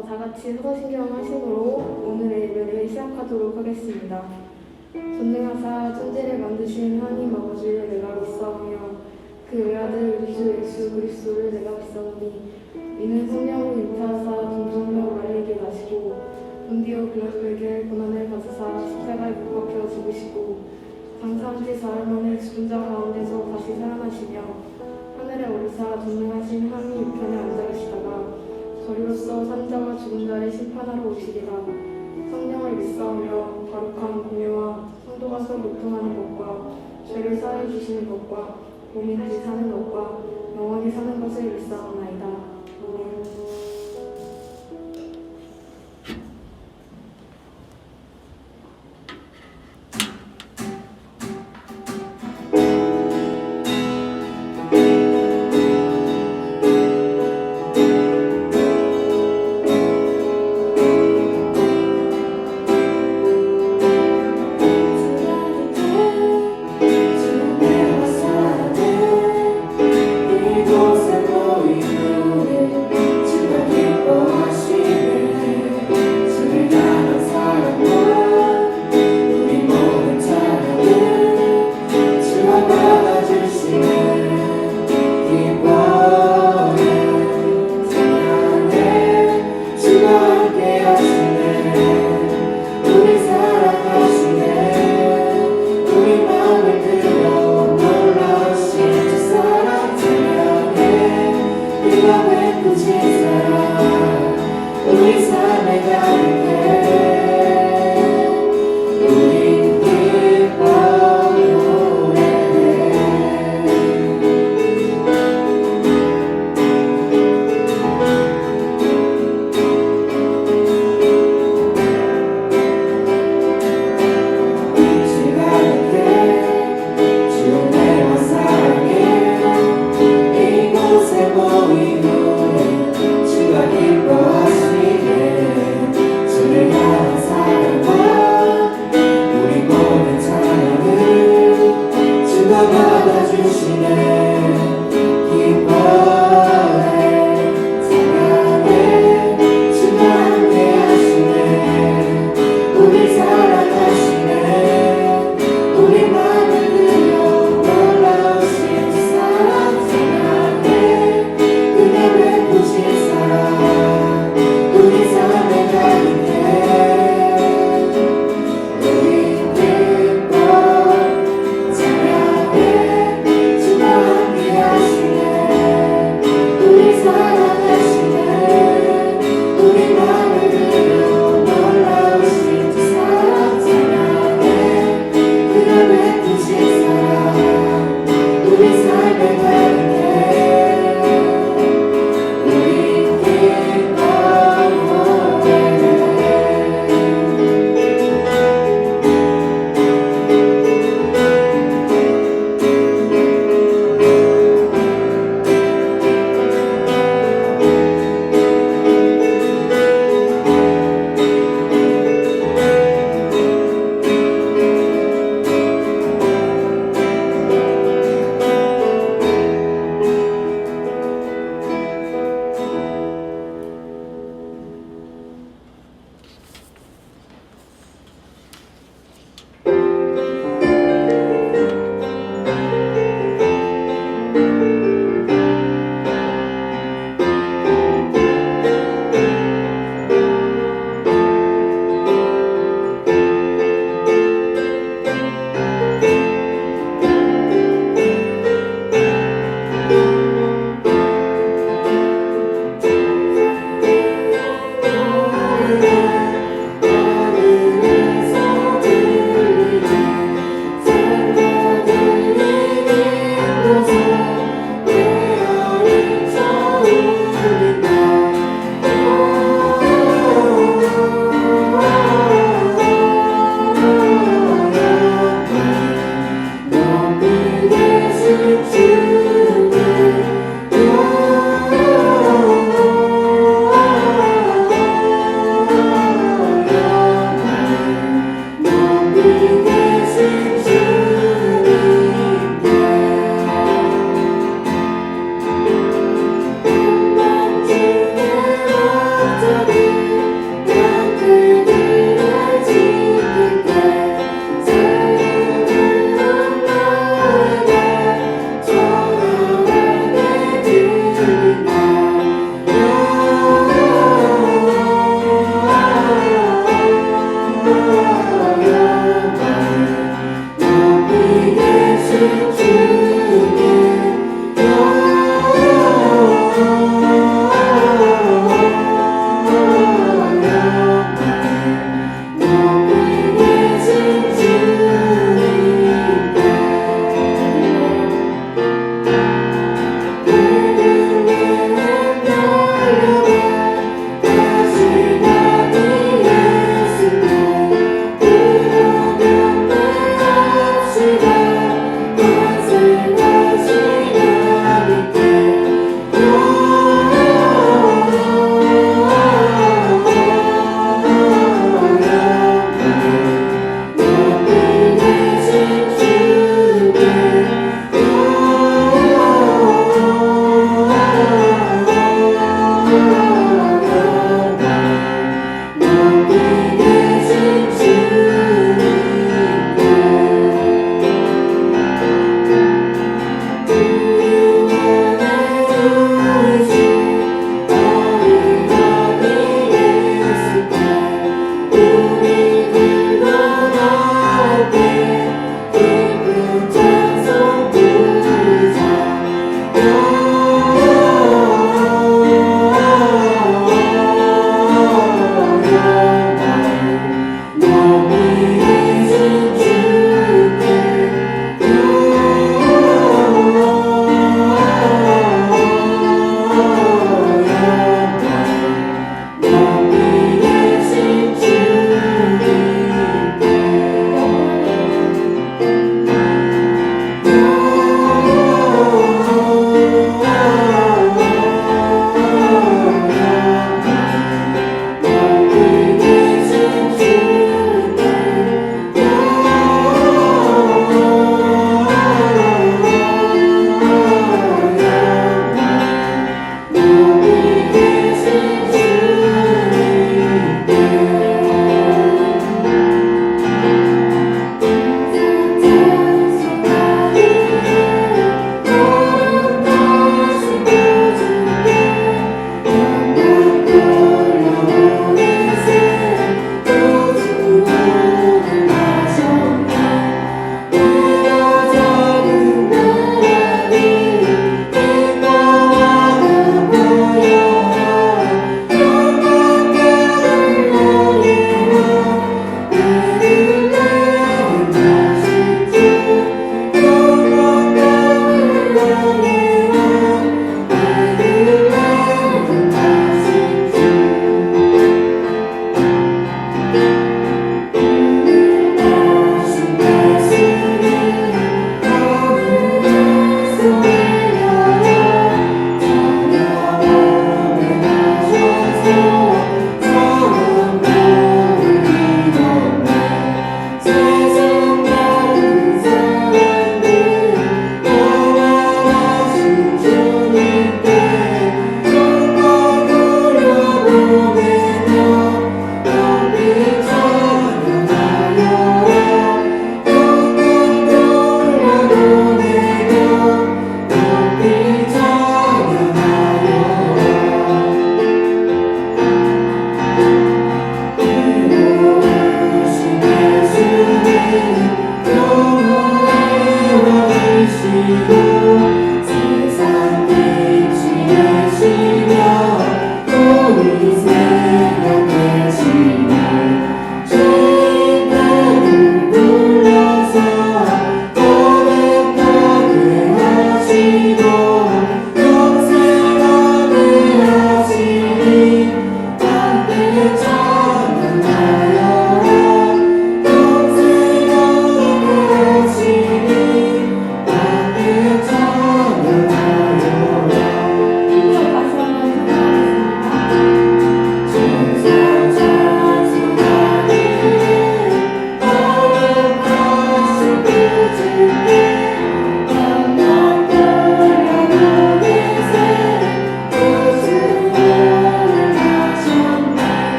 다 같이 사도신경 하심으로 오늘의 예배를 시작하도록 하겠습니다. 전능하사 천지를 만드신 하나님 아버지를 내가 믿사오며 그 외아들 우리 주 예수 그리스도를 내가 믿사오니 이는 성령으로 인사하사 동정녀로 알리게 하시고 본디오 빌라도에게 고난을 받으사 십자가에 못 박혀 죽으시고 장사한 지 사흘 만에 죽은 자 가운데서 다시 살아나시며 하늘에 오르사 전능하신 하나님 우편에 앉아 계시다가 저리로서 산자와 죽은 자를 심판하러 오시리라. 성령을 믿사오며 거룩한 공예와 성도가 서로 교통하는 것과 죄를 사하여 주시는 것과 몸인지 사는 것과 영원히 사는 것을 믿사오나이다. 아멘. 주가 기뻐하시네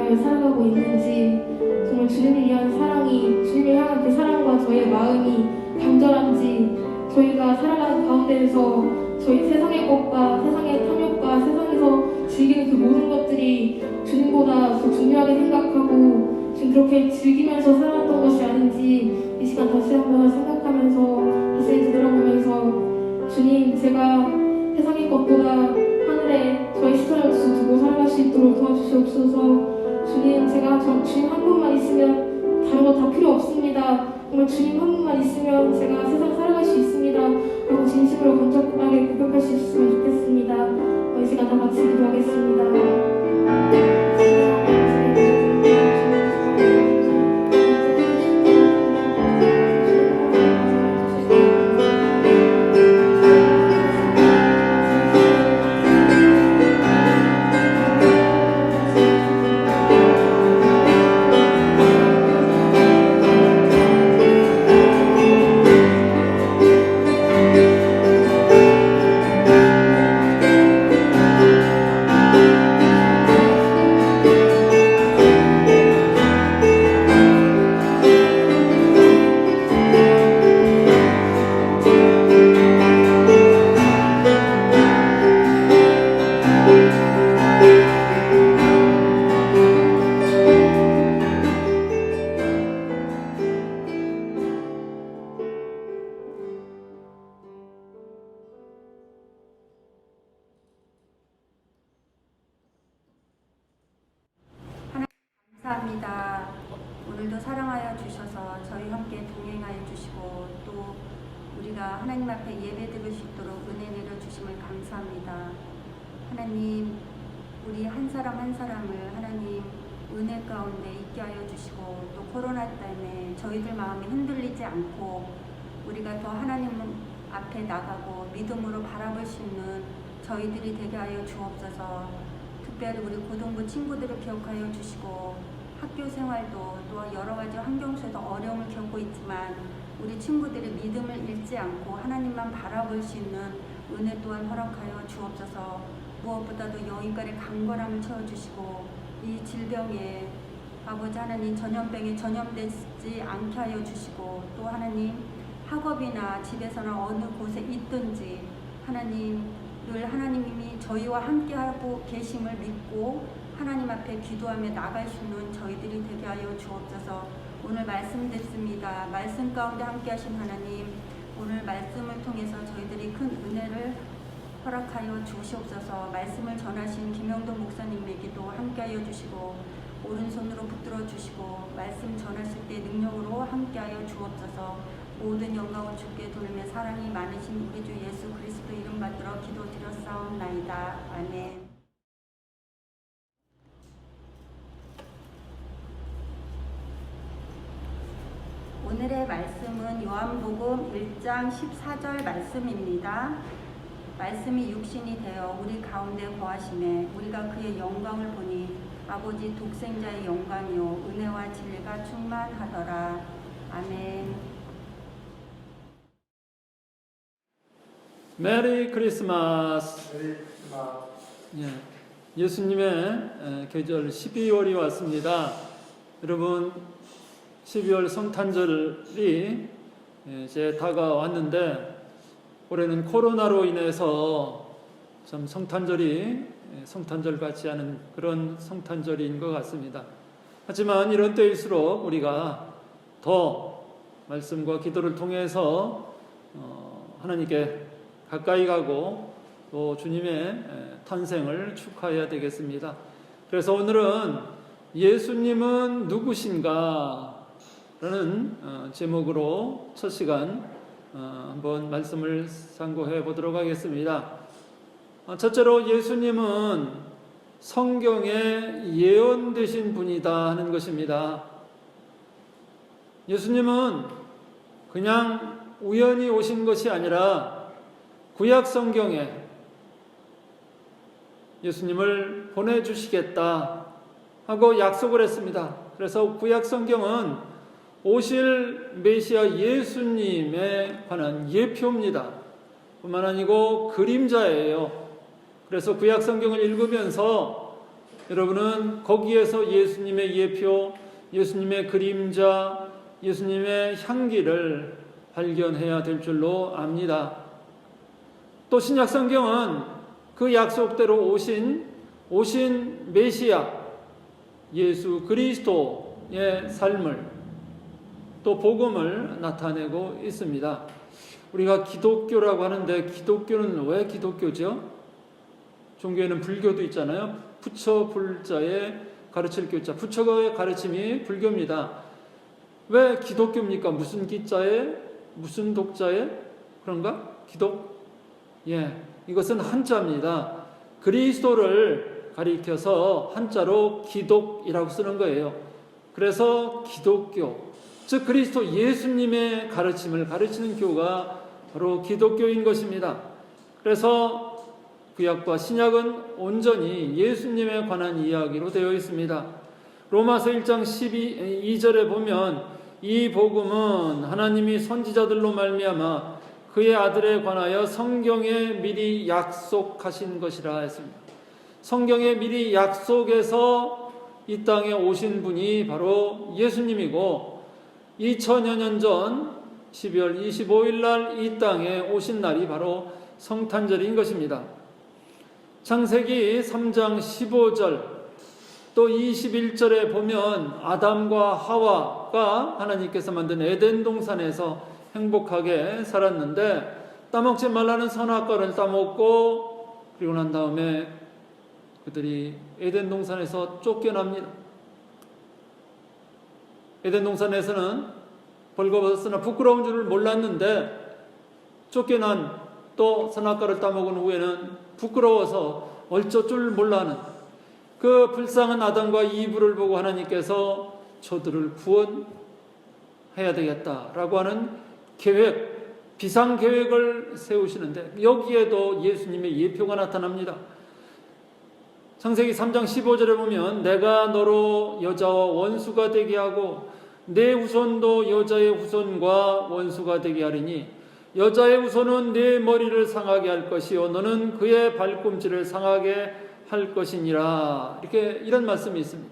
위하여 살아가고 있는지, 정말 주님을 위한 사랑이, 주님을 향한 그 사랑과 저희의 마음이 간절한지, 저희가 살아가는 가운데에서 저희 세상의 것과 세상의 탐욕과 세상에서 즐기는 그 모든 것들이 주님보다 더 중요하게 생각하고 지금 그렇게 즐기면서 살아왔던 것이 아닌지 이 시간 다시 한번 생각하면서 다시 되돌아보면서, 주님, 제가 세상의 것보다 하늘에 저의 시선을 두고 살아갈 수 있도록 도와주시옵소서. 주님, 제가 주님 한 분만 있으면 다른 거 다 필요 없습니다. 정말 주님 한 분만 있으면 제가 세상 살아갈 수 있습니다. 그리고 진심으로 건전하게 고백할 수 있으면 좋겠습니다. 이 시간 다 같이 기도하겠습니다. 감사합니다. 오늘도 사랑하여 주셔서 저희 함께 동행하여 주시고 또 우리가 하나님 앞에 예배 드릴 수 있도록 은혜 내려주심을 감사합니다. 하나님, 우리 한 사람 한 사람을 하나님 은혜 가운데 있게 하여 주시고 또 코로나 때문에 저희들 마음이 흔들리지 않고 우리가 더 하나님 앞에 나가고 믿음으로 바라볼 수 있는 저희들이 되게 하여 주옵소서. 특별히 우리 고등부 친구들을 기억하여 주시고 학교 생활도 또 여러 가지 환경 속에서 어려움을 겪고 있지만 우리 친구들이 믿음을 잃지 않고 하나님만 바라볼 수 있는 은혜 또한 허락하여 주옵소서. 무엇보다도 영인간의 강건함을 채워주시고 이 질병에 아버지 하나님 전염병에 전염되지 않게 하여 주시고 또 하나님 학업이나 집에서나 어느 곳에 있든지 하나님 늘 하나님이 저희와 함께하고 계심을 믿고 하나님 앞에 기도하며 나갈 수 있는 저희들이 되게 하여 주옵소서. 오늘 말씀 듣습니다. 말씀 가운데 함께하신 하나님, 오늘 말씀을 통해서 저희들이 큰 은혜를 허락하여 주시옵소서. 말씀을 전하신 김영돈 목사님에게도 함께하여 주시고 오른손으로 붙들어 주시고 말씀 전하실 때 능력으로 함께하여 주옵소서. 모든 영광을 주께 돌며 사랑이 많으신 우리 주 예수 그리스도 이름 받들어 기도드렸사옵나이다. 아멘. 오늘의 말씀은 요한복음 1장 14절 말씀입니다. 말씀이 육신이 되어 우리 가운데 거하심에 우리가 그의 영광을 보니 아버지 독생자의 영광이요 은혜와 진리가 충만하더라. 아멘. 메리 크리스마스. 예수님의 계절 12월이 왔습니다. 여러분, 12월 성탄절이 이제 다가왔는데 올해는 코로나로 인해서 좀 성탄절이 성탄절 같지 않은 그런 성탄절인 것 같습니다. 하지만 이런 때일수록 우리가 더 말씀과 기도를 통해서 하나님께 가까이 가고 또 주님의 탄생을 축하해야 되겠습니다. 그래서 오늘은 예수님은 누구신가? 라는 제목으로 첫 시간 한번 말씀을 상고해 보도록 하겠습니다. 첫째로 예수님은 성경에 예언되신 분이다 하는 것입니다. 예수님은 그냥 우연히 오신 것이 아니라 구약 성경에 예수님을 보내주시겠다 하고 약속을 했습니다. 그래서 구약 성경은 오실 메시아 예수님에 관한 예표입니다. 뿐만 아니고 그림자예요. 그래서 구약 성경을 읽으면서 여러분은 거기에서 예수님의 예표, 예수님의 그림자, 예수님의 향기를 발견해야 될 줄로 압니다. 또 신약성경은 그 약속대로 오신 메시아 예수 그리스도의 삶을 또 복음을 나타내고 있습니다. 우리가 기독교라고 하는데 기독교는 왜 기독교죠? 종교에는 불교도 있잖아요. 부처 불자의 가르칠 교자, 부처의 가르침이 불교입니다. 왜 기독교입니까? 무슨 기자에 무슨 독자에 그런가? 기독? 예, 이것은 한자입니다. 그리스도를 가리켜서 한자로 기독이라고 쓰는 거예요. 그래서 기독교, 즉 그리스도 예수님의 가르침을 가르치는 교가 바로 기독교인 것입니다. 그래서 구약과 신약은 온전히 예수님에 관한 이야기로 되어 있습니다. 로마서 1장 12절에 보면 이 복음은 하나님이 선지자들로 말미암아 그의 아들에 관하여 성경에 미리 약속하신 것이라 했습니다. 성경에 미리 약속해서 이 땅에 오신 분이 바로 예수님이고 2000여 년 전 12월 25일 날 이 땅에 오신 날이 바로 성탄절인 것입니다. 창세기 3장 15절 또 21절에 보면 아담과 하와가 하나님께서 만든 에덴 동산에서 행복하게 살았는데 따먹지 말라는 선악과를 따먹고 그리고 난 다음에 그들이 에덴 동산에서 쫓겨납니다. 에덴 동산에서는 벌거벗었으나 부끄러운 줄을 몰랐는데 쫓겨난 또 선악과를 따먹은 후에는 부끄러워서 어쩔 줄 몰라하는 그 불쌍한 아담과 이브를 보고 하나님께서 저들을 구원해야 되겠다라고 하는 계획, 비상계획을 세우시는데 여기에도 예수님의 예표가 나타납니다. 창세기 3장 15절에 보면 내가 너로 여자와 원수가 되게 하고 내 후손도 여자의 후손과 원수가 되게 하리니 여자의 후손은 내 머리를 상하게 할 것이요 너는 그의 발꿈치를 상하게 할 것이니라. 이렇게 이런 말씀이 있습니다.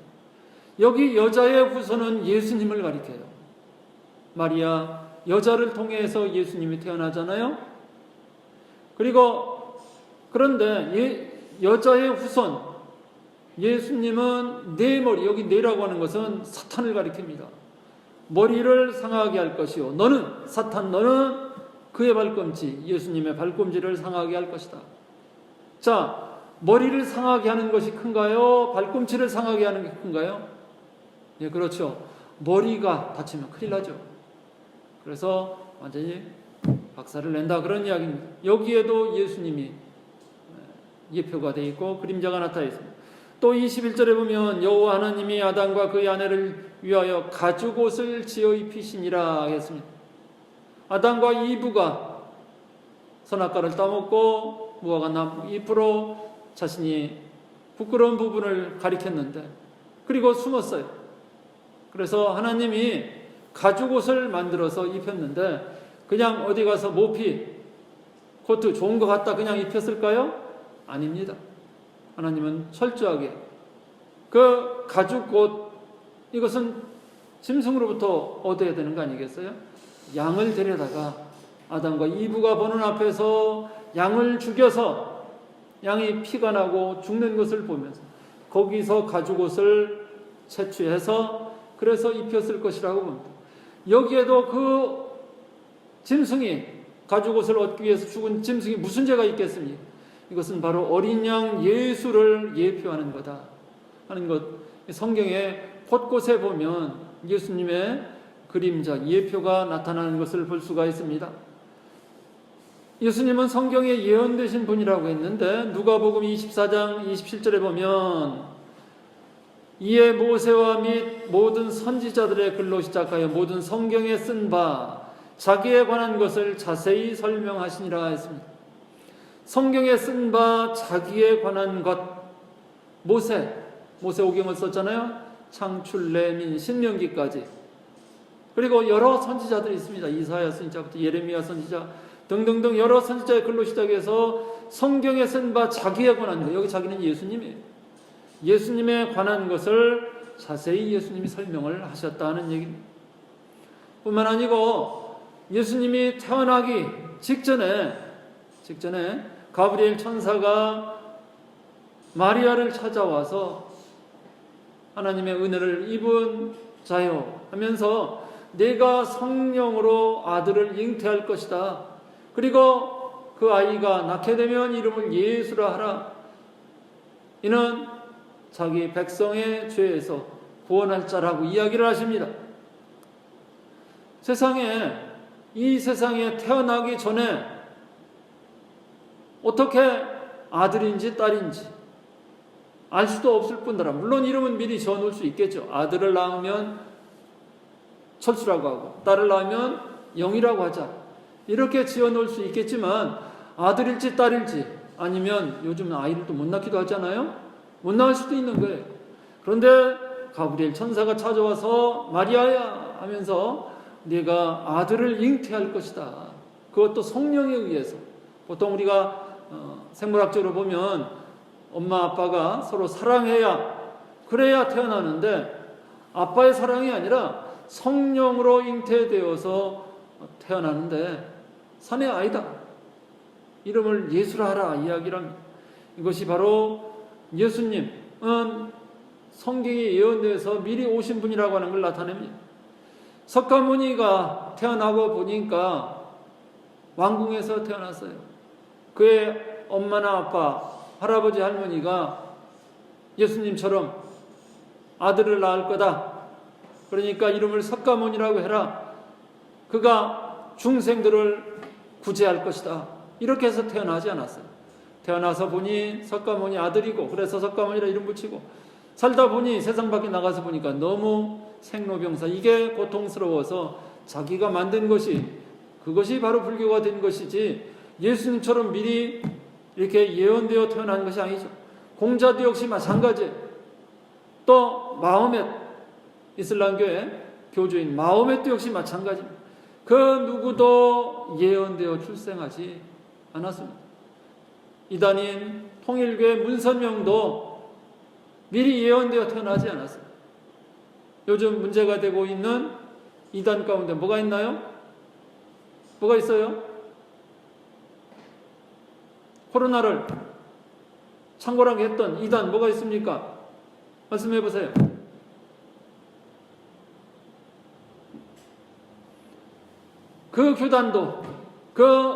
여기 여자의 후손은 예수님을 가리켜요. 마리아 여자를 통해서 예수님이 태어나잖아요. 그리고 그런데 여자의 후손 예수님은 내 머리, 여기 내라고 하는 것은 사탄을 가리킵니다. 머리를 상하게 할 것이요 너는 사탄 너는 그의 발꿈치 예수님의 발꿈치를 상하게 할 것이다. 자, 머리를 상하게 하는 것이 큰가요? 발꿈치를 상하게 하는 게 큰가요? 예, 그렇죠. 머리가 다치면 큰일 나죠. 그래서 완전히 박살을 낸다 그런 이야기입니다. 여기에도 예수님이 예표가 되어 있고 그림자가 나타나 있습니다. 또 21절에 보면 여호와 하나님이 아담과 그의 아내를 위하여 가죽옷을 지어 입히시니라 했습니다. 아담과 이브가 선악과를 따먹고 무화과 나무 잎으로 자신이 부끄러운 부분을 가리켰는데 그리고 숨었어요. 그래서 하나님이 가죽옷을 만들어서 입혔는데 그냥 어디 가서 모피 코트 좋은 거 갖다 그냥 입혔을까요? 아닙니다. 하나님은 철저하게 그 가죽옷 이것은 짐승으로부터 얻어야 되는 거 아니겠어요? 양을 데려다가 아담과 이브가 보는 앞에서 양을 죽여서 양이 피가 나고 죽는 것을 보면서 거기서 가죽옷을 채취해서 그래서 입혔을 것이라고 봅니다. 여기에도 그 짐승이 가죽옷을 얻기 위해서 죽은 짐승이 무슨 죄가 있겠습니까? 이것은 바로 어린 양 예수를 예표하는 거다 하는 것. 성경에 곳곳에 보면 예수님의 그림자, 예표가 나타나는 것을 볼 수가 있습니다. 예수님은 성경에 예언되신 분이라고 했는데 누가복음 24장 27절에 보면 이에 모세와 및 모든 선지자들의 글로 시작하여 모든 성경에 쓴 바 자기에 관한 것을 자세히 설명하시니라 했습니다. 성경에 쓴 바 자기에 관한 것, 모세 오경을 썼잖아요. 창출, 레민, 신명기까지. 그리고 여러 선지자들이 있습니다. 이사야 선지자부터 예레미야 선지자 등등등 여러 선지자의 글로 시작해서 성경에 쓴 바 자기에 관한 것, 여기 자기는 예수님이에요. 예수님에 관한 것을 자세히 예수님이 설명을 하셨다는 얘기입니다. 뿐만 아니고 예수님이 태어나기 직전에 가브리엘 천사가 마리아를 찾아와서 하나님의 은혜를 입은 자요 하면서 내가 성령으로 아들을 잉태할 것이다. 그리고 그 아이가 낳게 되면 이름을 예수라 하라. 이는 자기 백성의 죄에서 구원할 자라고 이야기를 하십니다. 이 세상에 태어나기 전에 어떻게 아들인지 딸인지 알 수도 없을 뿐더러, 물론 이름은 미리 지어놓을 수 있겠죠. 아들을 낳으면 철수라고 하고 딸을 낳으면 영이라고 하자, 이렇게 지어놓을 수 있겠지만 아들일지 딸일지, 아니면 요즘 아이를 또 못 낳기도 하잖아요. 못 낳을 수도 있는 거예요. 그런데 가브리엘 천사가 찾아와서 마리아야 하면서 네가 아들을 잉태할 것이다. 그것도 성령에 의해서. 보통 우리가 생물학적으로 보면 엄마 아빠가 서로 사랑해야, 그래야 태어나는데 아빠의 사랑이 아니라 성령으로 잉태되어서 태어나는데 사내 아이다. 이름을 예수라 하라 이야기를 합니다. 이것이 바로 예수님은 성경에 예언되어서 미리 오신 분이라고 하는 걸 나타냅니다. 석가모니가 태어나고 보니까 왕궁에서 태어났어요. 그의 엄마나 아빠, 할아버지, 할머니가 예수님처럼 아들을 낳을 거다. 그러니까 이름을 석가모니라고 해라. 그가 중생들을 구제할 것이다. 이렇게 해서 태어나지 않았어요. 태어나서 보니 석가모니 아들이고, 그래서 석가모니라 이름 붙이고, 살다 보니 세상 밖에 나가서 보니까 너무 생로병사, 이게 고통스러워서 자기가 만든 것이, 그것이 바로 불교가 된 것이지 예수님처럼 미리 이렇게 예언되어 태어난 것이 아니죠. 공자도 역시 마찬가지예요. 또 마호멧, 이슬람교의 교주인 마호멧도 역시 마찬가지입니다. 그 누구도 예언되어 출생하지 않았습니다. 이단인 통일교의 문선명도 미리 예언되어 태어나지 않았어요. 요즘 문제가 되고 있는 이단 가운데 뭐가 있나요? 뭐가 있어요? 코로나를 창궐하게 했던 이단 뭐가 있습니까? 말씀해 보세요. 그 교단도, 그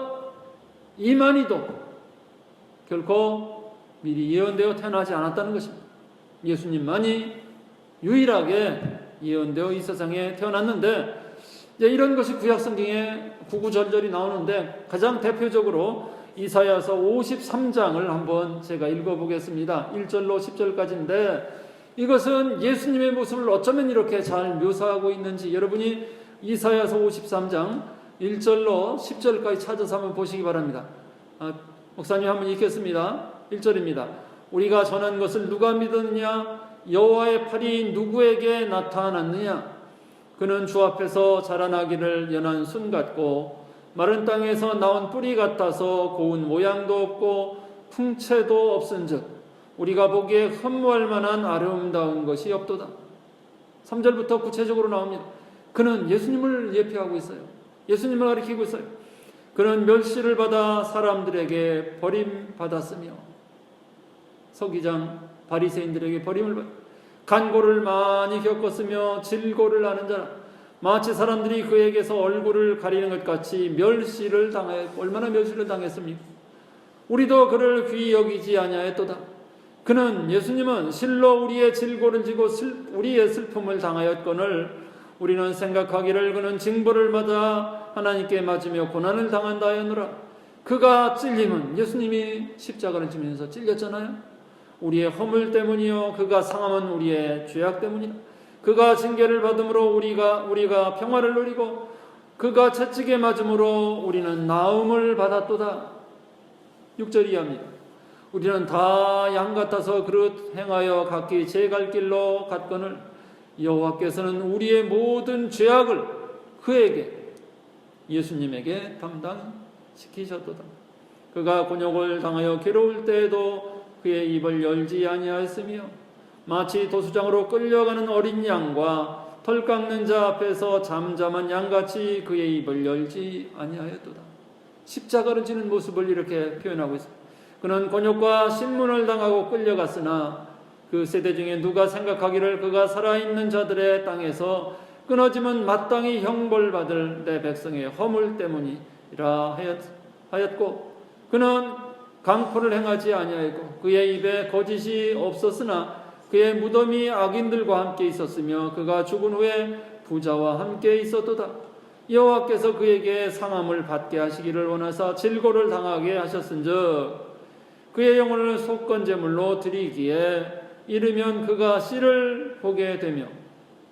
이만희도 결코 미리 예언되어 태어나지 않았다는 것입니다. 예수님만이 유일하게 예언되어 이 세상에 태어났는데, 이런 것이 구약성경에 구구절절이 나오는데 가장 대표적으로 이사야서 53장을 한번 제가 읽어보겠습니다. 1절로 10절까지인데 이것은 예수님의 모습을 어쩌면 이렇게 잘 묘사하고 있는지 여러분이 이사야서 53장 1절로 10절까지 찾아서 한번 보시기 바랍니다. 목사님 한번 읽겠습니다. 1절입니다. 우리가 전한 것을 누가 믿었느냐? 여호와의 팔이 누구에게 나타났느냐? 그는 주 앞에서 자라나기를 연한 순 같고 마른 땅에서 나온 뿌리 같아서 고운 모양도 없고 풍채도 없은즉 우리가 보기에 흠모할 만한 아름다운 것이 없도다. 3절부터 구체적으로 나옵니다. 그는 예수님을 예표하고 있어요. 예수님을 가리키고 있어요. 그는 멸시를 받아 사람들에게 버림받았으며, 서기장 바리새인들에게 버림을 받, 간고를 많이 겪었으며 질고를 하는 자라. 마치 사람들이 그에게서 얼굴을 가리는 것 같이 멸시를 당하였고, 얼마나 멸시를 당했습니까? 우리도 그를 귀히 여기지 아니하였도다. 그는, 예수님은 실로 우리의 질고를 지고 우리의 슬픔을 당하였거늘 우리는 생각하기를 그는 징벌을 받아 하나님께 맞으며 고난을 당한다 하였노라. 그가 찔림은, 예수님이 십자가를 지면서 찔렸잖아요. 우리의 허물 때문이요 그가 상함은 우리의 죄악 때문이라. 그가 징계를 받음으로 우리가 평화를 누리고 그가 채찍에 맞음으로 우리는 나음을 받았도다. 6절 이하입니다. 우리는 다 양 같아서 그릇 행하여 각기 제 갈 길로 갔거늘 여호와께서는 우리의 모든 죄악을 그에게, 예수님에게 담당시키셨도다. 그가 곤욕을 당하여 괴로울 때에도 그의 입을 열지 아니하였으며 마치 도수장으로 끌려가는 어린 양과 털 깎는 자 앞에서 잠잠한 양같이 그의 입을 열지 아니하였도다. 십자가를 지는 모습을 이렇게 표현하고 있습니다. 그는 곤욕과 신문을 당하고 끌려갔으나 그 세대 중에 누가 생각하기를 그가 살아있는 자들의 땅에서 끊어지면 마땅히 형벌받을 내 백성의 허물 때문이라 하였고, 그는 강포를 행하지 아니하였고 그의 입에 거짓이 없었으나 그의 무덤이 악인들과 함께 있었으며 그가 죽은 후에 부자와 함께 있었도다. 여호와께서 그에게 상함을 받게 하시기를 원하사 질고를 당하게 하셨은즉 그의 영혼을 속건제물로 드리기에 이르면 그가 씨를 보게 되며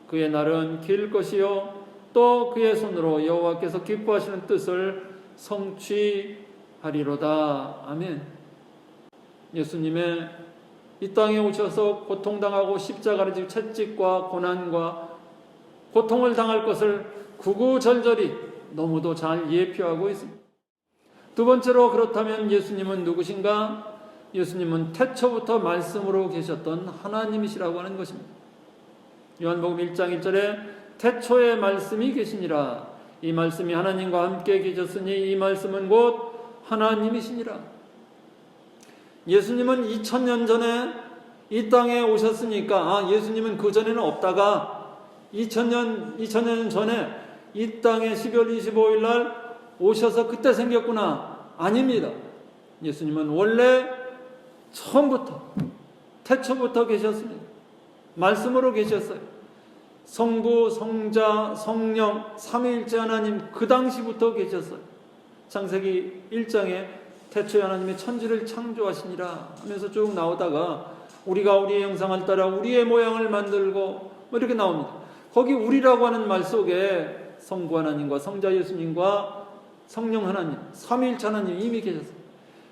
그의 날은 길 것이요 또 그의 손으로 여호와께서 기뻐하시는 뜻을 성취하리로다. 아멘. 예수님의 이 땅에 오셔서 고통당하고 십자가를 지고 채찍과 고난과 고통을 당할 것을 구구절절히 너무도 잘 예표하고 있습니다. 두 번째로, 그렇다면 예수님은 누구신가? 예수님은 태초부터 말씀으로 계셨던 하나님이시라고 하는 것입니다. 요한복음 1장 1절에 태초에 말씀이 계시니라. 이 말씀이 하나님과 함께 계셨으니 이 말씀은 곧 하나님이시니라. 예수님은 2000년 전에 이 땅에 오셨으니까 예수님은 그 전에는 없다가 2000년 전에 이 땅에 12월 25일 날 오셔서 그때 생겼구나. 아닙니다. 예수님은 원래 처음부터 태초부터 계셨습니다. 말씀으로 계셨어요. 성부, 성자, 성령, 삼위일체 하나님 그 당시부터 계셨어요. 창세기 1장에 태초에 하나님의 천지를 창조하시니라 하면서 쭉 나오다가 우리가 우리의 형상을 따라 우리의 모양을 만들고 뭐 이렇게 나옵니다. 거기 우리라고 하는 말 속에 성부 하나님과 성자 예수님과 성령 하나님, 삼위일체 하나님 이미 계셨어요.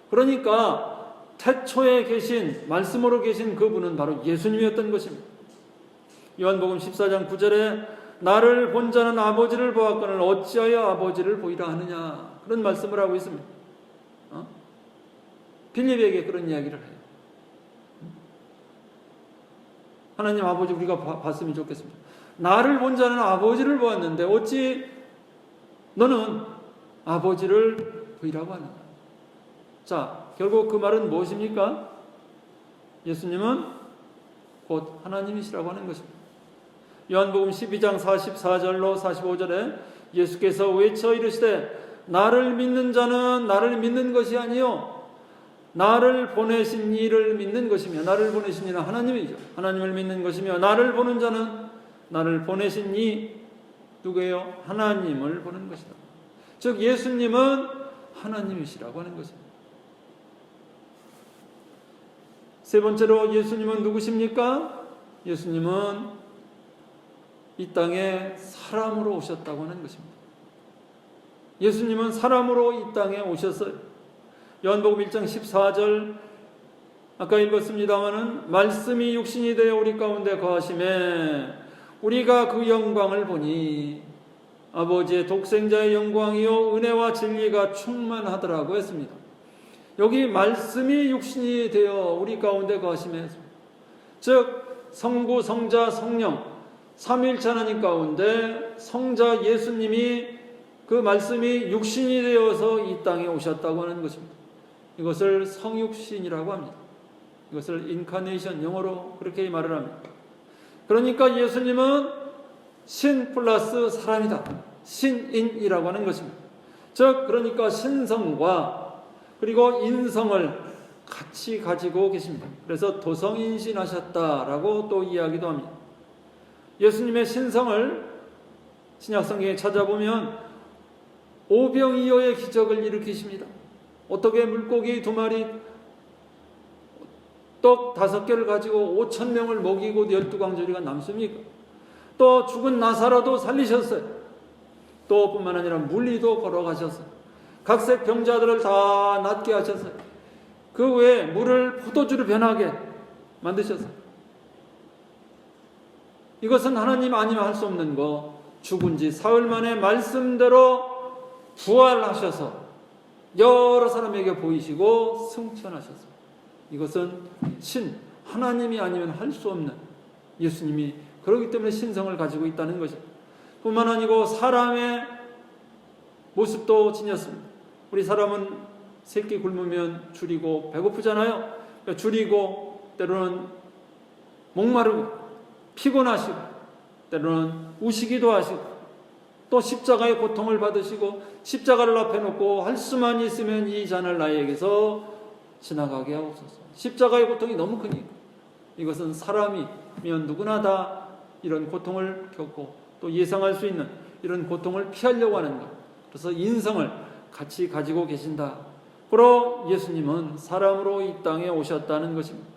그러니까 태초에 계신, 말씀으로 계신 그분은 바로 예수님이었던 것입니다. 요한복음 14장 9절에 나를 본 자는 아버지를 보았거늘 어찌하여 아버지를 보이라 하느냐, 그런 말씀을 하고 있습니다. 빌립에게 그런 이야기를 해요. 하나님 아버지 우리가 봤으면 좋겠습니다. 나를 본 자는 아버지를 보았는데 어찌 너는 아버지를 보이라고 하느냐. 자, 결국 그 말은 무엇입니까? 예수님은 곧 하나님이시라고 하는 것입니다. 요한복음 12장 44절로 45절에 예수께서 외쳐 이르시되 나를 믿는 자는 나를 믿는 것이 아니요 나를 보내신 이를 믿는 것이며, 나를 보내신 이는 하나님이죠. 하나님을 믿는 것이며 나를 보는 자는 나를 보내신 이 누구예요? 하나님을 보는 것이다. 즉 예수님은 하나님이시라고 하는 것입니다. 세 번째로 예수님은 누구십니까? 예수님은 이 땅에 사람으로 오셨다고 하는 것입니다. 예수님은 사람으로 이 땅에 오셨어요. 요한복음 1장 14절 아까 읽었습니다마는 말씀이 육신이 되어 우리 가운데 거하심에 우리가 그 영광을 보니 아버지의 독생자의 영광이요 은혜와 진리가 충만하더라고 했습니다. 여기 말씀이 육신이 되어 우리 가운데 거하심에, 즉 성부, 성자, 성령 삼위일체 하나님 가운데 성자 예수님이 그 말씀이 육신이 되어서 이 땅에 오셨다고 하는 것입니다. 이것을 성육신이라고 합니다. 이것을 인카네이션, 영어로 그렇게 말을 합니다. 그러니까 예수님은 신 플러스 사람이다. 신인이라고 하는 것입니다. 즉 그러니까 신성과 그리고 인성을 같이 가지고 계십니다. 그래서 도성인신하셨다라고 또 이야기도 합니다. 예수님의 신성을 신약성경에 찾아보면 오병이어의 기적을 일으키십니다. 어떻게 물고기 2마리 떡 5개를 가지고 5,000명을 먹이고 12광저리가 남습니까? 또 죽은 나사로도 살리셨어요. 또 뿐만 아니라 물리도 걸어가셨어요. 각색 병자들을 다 낫게 하셨어요. 그 외에 물을 포도주로 변하게 만드셨어요. 이것은 하나님 아니면 할 수 없는 거. 죽은 지 사흘 만에 말씀대로 부활하셔서 여러 사람에게 보이시고 승천하셨습니다. 이것은 신, 하나님이 아니면 할 수 없는 예수님이 그렇기 때문에 신성을 가지고 있다는 것이죠. 뿐만 아니고 사람의 모습도 지녔습니다. 우리 사람은 새끼 굶으면 줄이고 배고프잖아요. 줄이고 때로는 목마르고 피곤하시고 때로는 우시기도 하시고 또 십자가의 고통을 받으시고 십자가를 앞에 놓고 할 수만 있으면 이 잔을 나에게서 지나가게 하옵소서. 십자가의 고통이 너무 크니까 이것은 사람이면 누구나 다 이런 고통을 겪고 또 예상할 수 있는 이런 고통을 피하려고 하는 것. 그래서 인성을 같이 가지고 계신다. 그러 예수님은 사람으로 이 땅에 오셨다는 것입니다.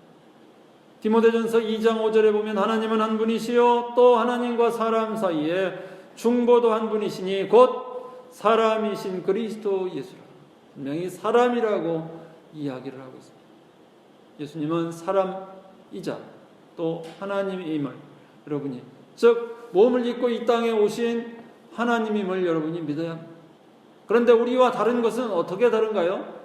디모데전서 2장 5절에 보면 하나님은 한 분이시요 또 하나님과 사람 사이에 중보도 한 분이시니 곧 사람이신 그리스도 예수라. 분명히 사람이라고 이야기를 하고 있습니다. 예수님은 사람이자 또 하나님임을 여러분이 즉 몸을 입고 이 땅에 오신 하나님임을 여러분이 믿어야 합니다. 그런데 우리와 다른 것은 어떻게 다른가요?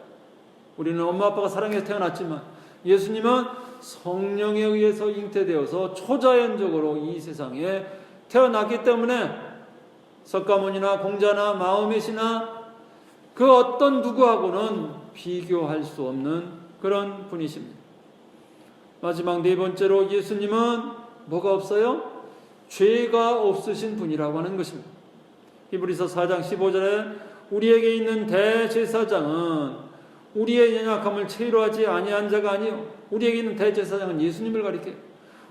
우리는 엄마 아빠가 사랑해서 태어났지만 예수님은 성령에 의해서 잉태되어서 초자연적으로 이 세상에 태어났기 때문에 석가모니나 공자나 마음의시나 그 어떤 누구하고는 비교할 수 없는 그런 분이십니다. 마지막 네 번째로 예수님은 뭐가 없어요? 죄가 없으신 분이라고 하는 것입니다. 히브리서 4장 15절에 우리에게 있는 대제사장은 우리의 연약함을 체휼하지 아니한 자가 아니요. 우리에게 있는 대제사장은 예수님을 가리켜요.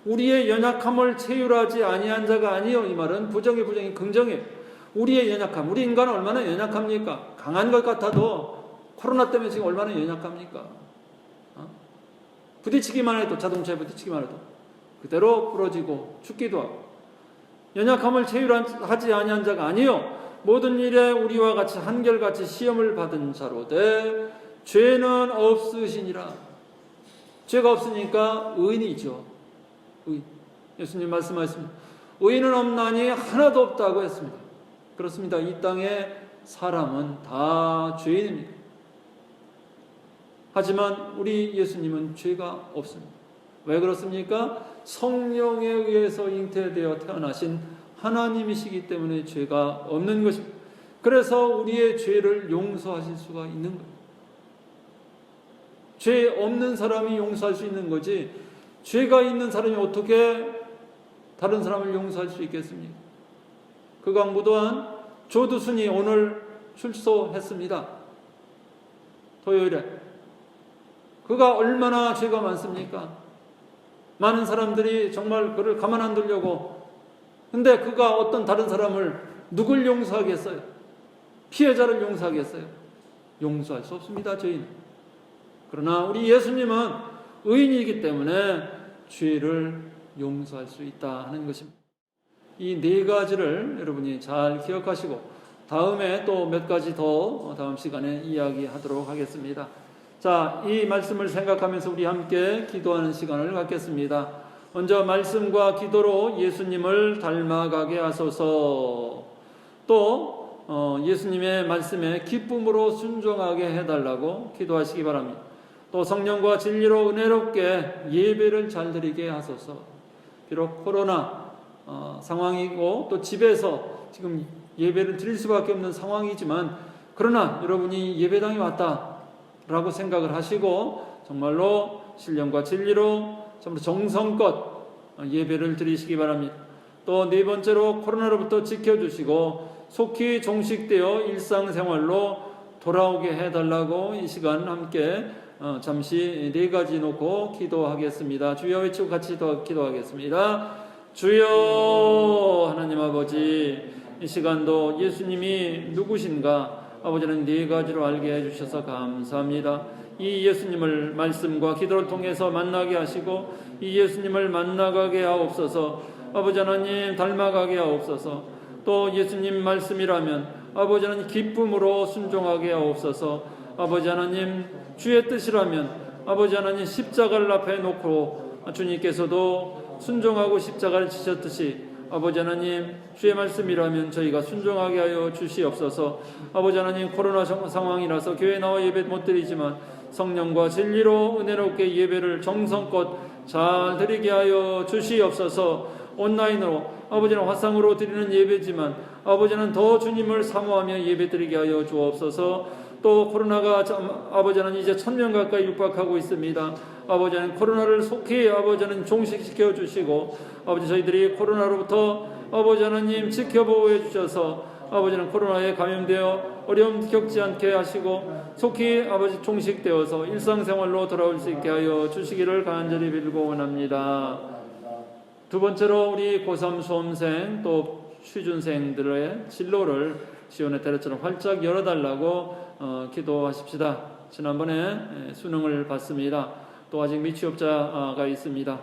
우리의 연약함을 체휼하지 아니한 자가 아니요. 이 말은 부정의 부정이 긍정이에요. 우리의 연약함, 우리 인간은 얼마나 연약합니까? 강한 것 같아도 코로나 때문에 지금 얼마나 연약합니까? 부딪히기만 해도 자동차에 부딪히기만 해도 그대로 부러지고 죽기도 하고 연약함을 체휼하지 아니한 자가 아니요 모든 일에 우리와 같이 한결같이 시험을 받은 자로되 죄는 없으시니라. 죄가 없으니까 의인이죠. 의인. 예수님 말씀하셨습니다. 의인은 없나니 하나도 없다고 했습니다. 그렇습니다. 이 땅에 사람은 다 죄인입니다. 하지만 우리 예수님은 죄가 없습니다. 왜 그렇습니까? 성령에 의해서 잉태되어 태어나신 하나님이시기 때문에 죄가 없는 것입니다. 그래서 우리의 죄를 용서하실 수가 있는 거예요. 죄 없는 사람이 용서할 수 있는 거지 죄가 있는 사람이 어떻게 다른 사람을 용서할 수 있겠습니까? 그 강부도한 조두순이 오늘 출소했습니다. 토요일에. 그가 얼마나 죄가 많습니까? 많은 사람들이 정말 그를 가만 안 두려고. 근데 그가 어떤 다른 사람을 누굴 용서하겠어요? 피해자를 용서하겠어요? 용서할 수 없습니다, 죄인은. 그러나 우리 예수님은 의인이기 때문에 죄를 용서할 수 있다 하는 것입니다. 이 네 가지를 여러분이 잘 기억하시고 다음에 또 몇 가지 더 다음 시간에 이야기하도록 하겠습니다. 자, 이 말씀을 생각하면서 우리 함께 기도하는 시간을 갖겠습니다. 먼저 말씀과 기도로 예수님을 닮아가게 하소서. 또 예수님의 말씀에 기쁨으로 순종하게 해달라고 기도하시기 바랍니다. 또 성령과 진리로 은혜롭게 예배를 잘 드리게 하소서. 비록 코로나 상황이고 또 집에서 지금 예배를 드릴 수밖에 없는 상황이지만 그러나 여러분이 예배당에 왔다라고 생각을 하시고 정말로 신령과 진리로 정말 정성껏 예배를 드리시기 바랍니다. 또 네 번째로 코로나로부터 지켜주시고 속히 종식되어 일상생활로 돌아오게 해달라고 이 시간 함께 잠시 네 가지 놓고 기도하겠습니다. 주여 외치고 같이 기도하겠습니다. 주여 하나님 아버지, 이 시간도 예수님이 누구신가 아버지는 네 가지로 알게 해주셔서 감사합니다. 이 예수님을 말씀과 기도를 통해서 만나게 하시고 이 예수님을 만나가게 하옵소서. 아버지 하나님 닮아가게 하옵소서. 또 예수님 말씀이라면 아버지 하나님 기쁨으로 순종하게 하옵소서. 아버지 하나님 주의 뜻이라면 아버지 하나님 십자가를 앞에 놓고 주님께서도 순종하고 십자가를 지셨듯이 아버지 하나님 주의 말씀이라면 저희가 순종하게 하여 주시옵소서. 아버지 하나님 코로나 상황이라서 교회에 나와 예배 못 드리지만 성령과 진리로 은혜롭게 예배를 정성껏 잘 드리게 하여 주시옵소서. 온라인으로 아버지는 화상으로 드리는 예배지만 아버지는 더 주님을 사모하며 예배 드리게 하여 주옵소서. 또 코로나가 아버지는 이제 1000명 가까이 육박하고 있습니다. 아버지는 코로나를 속히 아버지는 종식시켜 주시고 아버지 저희들이 코로나로부터 아버지 하나님 지켜보호해 주셔서 아버지는 코로나에 감염되어 어려움 겪지 않게 하시고 속히 아버지 종식되어서 일상생활로 돌아올 수 있게 하여 주시기를 간절히 빌고 원합니다. 두 번째로 우리 고3 수험생 또 취준생들의 진로를 시온의 때처럼 활짝 열어달라고 기도하십시다. 지난번에 수능을 봤습니다. 또 아직 미취업자가 있습니다.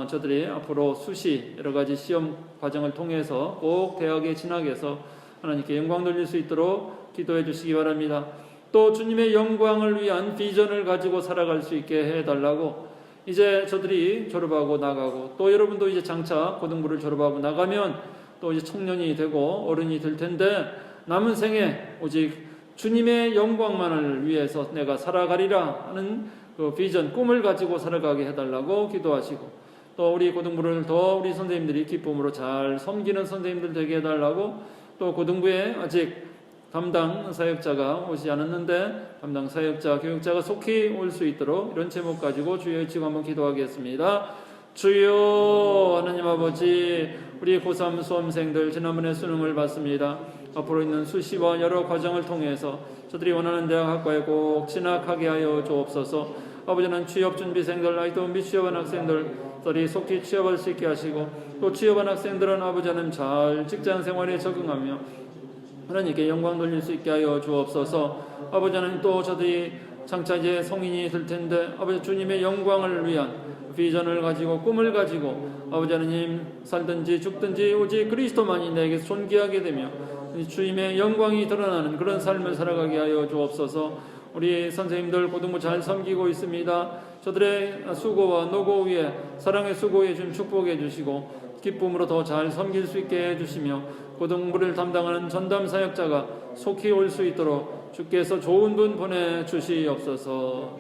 저들이 앞으로 수시 여러 가지 시험 과정을 통해서 꼭 대학에 진학해서 하나님께 영광 돌릴 수 있도록 기도해 주시기 바랍니다. 또 주님의 영광을 위한 비전을 가지고 살아갈 수 있게 해달라고. 이제 저들이 졸업하고 나가고 또 여러분도 이제 장차 고등부를 졸업하고 나가면 또 이제 청년이 되고 어른이 될 텐데 남은 생에 오직 주님의 영광만을 위해서 내가 살아가리라 하는 그 비전, 꿈을 가지고 살아가게 해달라고 기도하시고 또 우리 고등부를 더 우리 선생님들이 기쁨으로 잘 섬기는 선생님들 되게 해달라고 또 고등부에 아직 담당 사역자가 오지 않았는데 담당 사역자, 교육자가 속히 올 수 있도록 이런 제목 가지고 주여 외치고 한번 기도하겠습니다. 주여 하나님 아버지 우리 고3 수험생들 지난번에 수능을 봤습니다. 앞으로 있는 수시와 여러 과정을 통해서 저들이 원하는 대학학과에 꼭 진학하게 하여 주옵소서. 아버지는 취업준비생들, 아직도 미취업한 학생들이 속히 취업할 수 있게 하시고 또 취업한 학생들은 아버지는 잘 직장생활에 적응하며 하나님께 영광 돌릴 수 있게 하여 주옵소서. 아버지는 또 저들이 장차 이제 성인이 될 텐데 아버지 주님의 영광을 위한 비전을 가지고 꿈을 가지고 아버지 하나님 살든지 죽든지 오직 그리스도만이 내게서 존귀하게 되며 주님의 영광이 드러나는 그런 삶을 살아가게 하여 주옵소서. 우리 선생님들 고등부 잘 섬기고 있습니다. 저들의 수고와 노고 위에 사랑의 수고에 좀 축복해 주시고 기쁨으로 더 잘 섬길 수 있게 해주시며 고등부를 담당하는 전담 사역자가 속히 올 수 있도록 주께서 좋은 분 보내주시옵소서.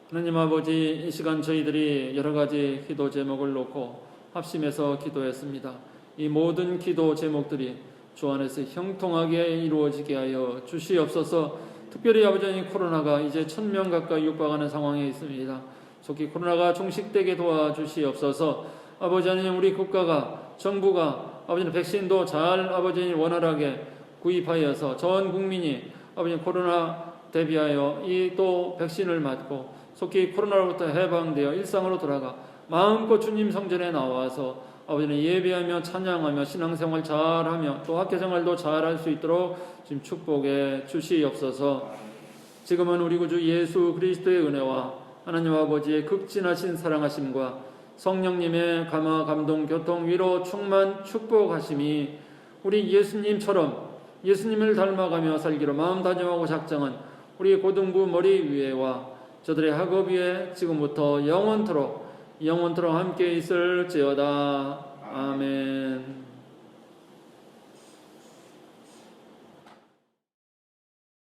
하나님 아버지 이 시간 저희들이 여러 가지 기도 제목을 놓고 합심해서 기도했습니다. 이 모든 기도 제목들이 주 안에서 형통하게 이루어지게 하여 주시옵소서. 특별히 아버지 코로나가 이제 1000명 가까이 육박하는 상황에 있습니다. 속히 코로나가 종식되게 도와주시옵소서. 아버지 하나님 우리 국가가 정부가 아버지는 백신도 잘 아버지 원활하게 구입하여서 전 국민이 아버지 코로나 대비하여 이 또 백신을 맞고 속히 코로나로부터 해방되어 일상으로 돌아가 마음껏 주님 성전에 나와서 아버지는 예배하며 찬양하며 신앙생활 잘하며 또 학교생활도 잘할 수 있도록 지금 축복해 주시옵소서. 지금은 우리 구주 예수 그리스도의 은혜와 하나님 아버지의 극진하신 사랑하심과 성령님의 감화 감동 교통 위로 충만 축복하심이 우리 예수님처럼 예수님을 닮아가며 살기로 마음 다짐하고 작정한 우리 고등부 머리 위에와 저들의 학업 위에 지금부터 영원토록 함께 있을지어다. 아멘.